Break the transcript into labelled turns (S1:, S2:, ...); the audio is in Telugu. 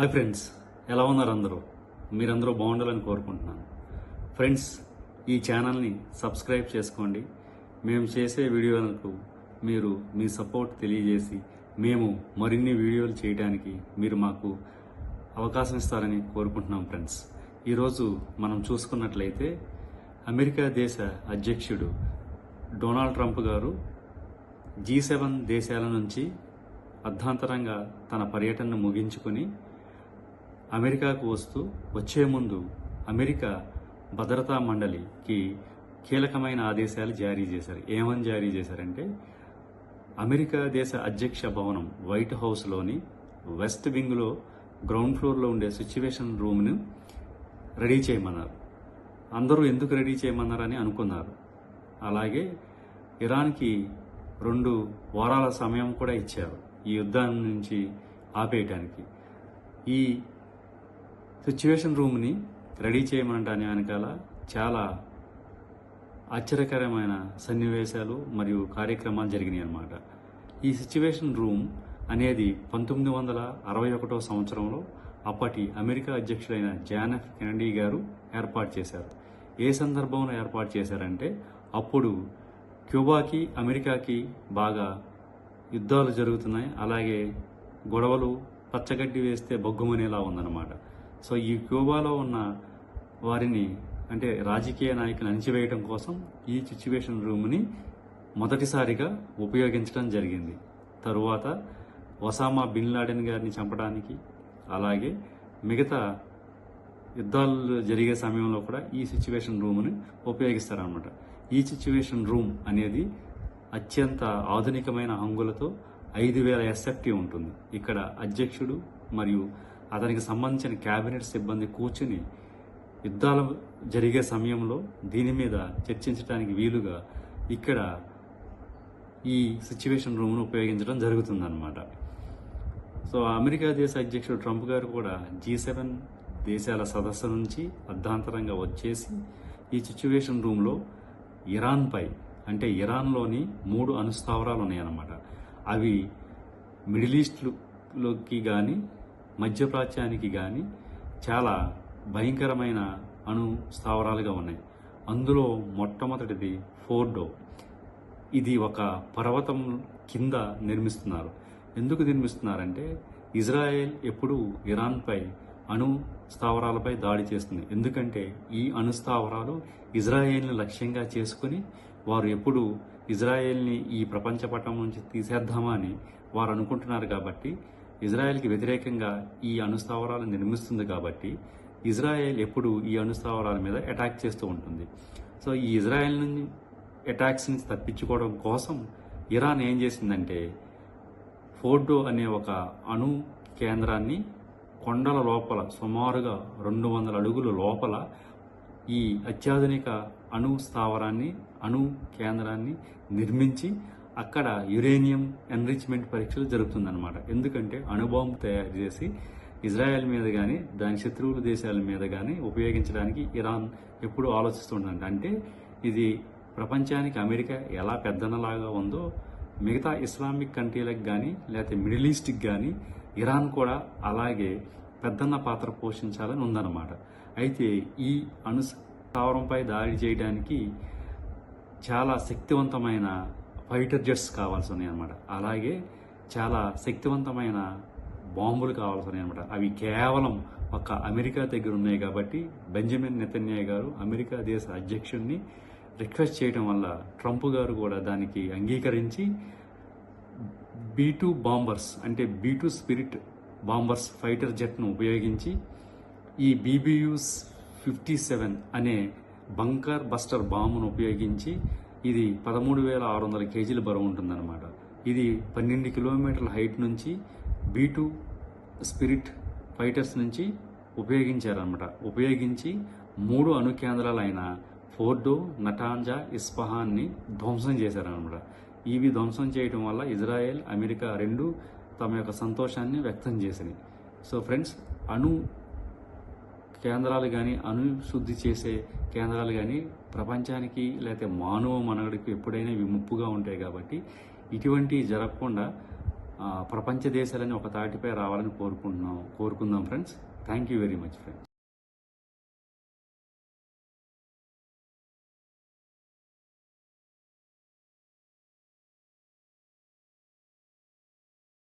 S1: హాయ్ ఫ్రెండ్స్, ఎలా ఉన్నారు అందరూ? మీరందరూ బాగుండాలని కోరుకుంటున్నాను. ఫ్రెండ్స్, ఈ ఛానల్ని సబ్స్క్రైబ్ చేసుకోండి. మేము చేసే వీడియోలకు మీరు మీ సపోర్ట్ తెలియజేసి మేము మరిన్ని వీడియోలు చేయడానికి మీరు మాకు అవకాశం ఇస్తారని కోరుకుంటున్నాం. ఫ్రెండ్స్, ఈరోజు మనం చూసుకున్నట్లయితే అమెరికా దేశ అధ్యక్షుడు డొనాల్డ్ ట్రంప్ గారు G7 దేశాల నుంచి అర్ధాంతరంగా తన పర్యటనను ముగించుకొని అమెరికాకు వచ్చే ముందు అమెరికా భద్రతా మండలికి కీలకమైన ఆదేశాలు జారీ చేశారు. ఏమని జారీ చేశారంటే, అమెరికా దేశ అధ్యక్ష భవనం వైట్ హౌస్లోని వెస్ట్ వింగ్లో గ్రౌండ్ ఫ్లోర్లో ఉండే సిచ్యువేషన్ రూమ్ను రెడీ చేయమన్నారు. అందరూ ఎందుకు రెడీ చేయమన్నారని అనుకున్నారు. అలాగే ఇరాన్కి 2 వారాల సమయం కూడా ఇచ్చారు ఈ యుద్ధాన్ని నుంచి ఆపేయటానికి. ఈ సిచ్యువేషన్ రూమ్ని రెడీ చేయమనటానికి వెనకాల చాలా ఆశ్చర్యకరమైన సన్నివేశాలు మరియు కార్యక్రమాలు జరిగినాయి అన్నమాట. ఈ సిచ్యువేషన్ రూమ్ అనేది 1961 సంవత్సరంలో అప్పటి అమెరికా అధ్యక్షుడైన జాన్ ఎఫ్ కెనడీ గారు ఏర్పాటు చేశారు. ఏ సందర్భంలో ఏర్పాటు చేశారంటే, అప్పుడు క్యూబాకి అమెరికాకి బాగా యుద్ధాలు జరుగుతున్నాయి. అలాగే గొడవలు పచ్చగడ్డి వేస్తే బొగ్గుమనేలా ఉందన్నమాట. సో ఈ క్యూబాలో ఉన్న వారిని, అంటే రాజకీయ నాయకులను అణిచివేయడం కోసం ఈ సిచ్యువేషన్ రూమ్ని మొదటిసారిగా ఉపయోగించడం జరిగింది. తరువాత ఒసామా బిన్ లాడెన్ గారిని చంపడానికి, అలాగే మిగతా యుద్ధాలు జరిగే సమయంలో కూడా ఈ సిచ్యువేషన్ రూమ్ని ఉపయోగిస్తారన్నమాట. ఈ సిచ్యువేషన్ రూమ్ అనేది అత్యంత ఆధునికమైన హంగులతో 5000 SFT ఉంటుంది. ఇక్కడ అధ్యక్షుడు మరియు అతనికి సంబంధించిన క్యాబినెట్ సిబ్బంది కూర్చుని యుద్ధాలు జరిగే సమయంలో దీని మీద చర్చించడానికి వీలుగా ఇక్కడ ఈ సిచ్యువేషన్ రూమ్ను ఉపయోగించడం జరుగుతుందన్నమాట. సో అమెరికా దేశ అధ్యక్షుడు ట్రంప్ గారు కూడా G7 దేశాల సదస్సు నుంచి అర్ధాంతరంగా వచ్చేసి ఈ సిచ్యువేషన్ రూమ్లో ఇరాన్పై, అంటే ఇరాన్లోని 3 అణుస్థావరాలు ఉన్నాయన్నమాట. అవి మిడిల్ ఈస్ట్లోకి కానీ మధ్యప్రాచ్యానికి కానీ చాలా భయంకరమైన అణు స్థావరాలుగా ఉన్నాయి. అందులో మొట్టమొదటిది ఫోర్డో. ఇది ఒక పర్వతం కింద నిర్మిస్తున్నారు. ఎందుకు నిర్మిస్తున్నారంటే, ఇజ్రాయెల్ ఎప్పుడూ ఇరాన్పై అణు స్థావరాలపై దాడి చేస్తుంది. ఎందుకంటే ఈ అణు స్థావరాలు ఇజ్రాయెల్ని లక్ష్యంగా చేసుకుని వారు ఎప్పుడు ఇజ్రాయెల్ని ఈ ప్రపంచ పటం నుంచి తీసేద్దామా అని వారు అనుకుంటున్నారు. కాబట్టి ఇజ్రాయెల్కి వ్యతిరేకంగా ఈ అణుస్థావరాలు నిర్మిస్తుంది. కాబట్టి ఇజ్రాయెల్ ఎప్పుడు ఈ అణుస్థావరాల మీద అటాక్ చేస్తూ ఉంటుంది. సో ఈ ఇజ్రాయెల్ నుంచి అటాక్స్ నుంచి తప్పించుకోవడం కోసం ఇరాన్ ఏం చేసిందంటే, ఫోర్డో అనే ఒక అణు కేంద్రాన్ని కొండల లోపల సుమారుగా 200 అడుగుల లోపల ఈ అత్యాధునిక అణు స్థావరాన్ని, అణు కేంద్రాన్ని నిర్మించి అక్కడ యురేనియం ఎన్రిచ్మెంట్ పరీక్షలు జరుగుతుందన్నమాట. ఎందుకంటే అణుబాంబు తయారు చేసి ఇజ్రాయెల్ మీద కానీ దాని శత్రువుల దేశాల మీద కానీ ఉపయోగించడానికి ఇరాన్ ఎప్పుడు ఆలోచిస్తుందంట. అంటే ఇది ప్రపంచానికి అమెరికా ఎలా పెద్దనలాగా ఉందో మిగతా ఇస్లామిక్ కంట్రీలకు కానీ లేకపోతే మిడిల్ ఈస్ట్కి కానీ ఇరాన్ కూడా అలాగే పెద్దన్న పాత్ర పోషించాలని ఉందన్నమాట. అయితే ఈ అణు స్థావరంపై దాడి చేయడానికి చాలా శక్తివంతమైన ఫైటర్ జెట్స్ కావాల్సి ఉన్నాయి అన్నమాట. అలాగే చాలా శక్తివంతమైన బాంబులు కావాల్సి ఉన్నాయి అన్నమాట. అవి కేవలం ఒక అమెరికా దగ్గర ఉన్నాయి. కాబట్టి బెంజమిన్ నెతన్యాహు గారు అమెరికా దేశ అధ్యక్షుడిని రిక్వెస్ట్ చేయడం వల్ల ట్రంప్ గారు కూడా దానికి అంగీకరించి B-2 బాంబర్స్, అంటే B-2 స్పిరిట్ బాంబర్స్ ఫైటర్ జెట్ను ఉపయోగించి ఈ BBU-57 అనే బంకర్ బస్టర్ బాంబును ఉపయోగించి, ఇది 13,600 కేజీల బరువు ఉంటుందన్నమాట. ఇది 12 కిలోమీటర్ల హైట్ నుంచి B-2 స్పిరిట్ ఫైటర్స్ నుంచి ఉపయోగించారనమాట. ఉపయోగించి 3 అణు కేంద్రాలైన ఫోర్డో, నటాంజా, ఇస్ఫహాన్ని ధ్వంసం చేశారనమాట. ఇవి ధ్వంసం చేయడం వల్ల ఇజ్రాయెల్, అమెరికా రెండు తమ యొక్క సంతోషాన్ని వ్యక్తం చేసినాయి. సో ఫ్రెండ్స్, అణు కేంద్రాలు కానీ, అణు శుద్ధి చేసే కేంద్రాలు కానీ ప్రపంచానికి లేకపోతే మానవ మనుగడకి ఎప్పుడైనా ఇవి ముప్పుగా ఉంటాయి. కాబట్టి ఇటువంటి జరగకుండా ప్రపంచ దేశాలని ఒక తాటిపై రావాలని కోరుకుందాం friends. Thank you very much friends.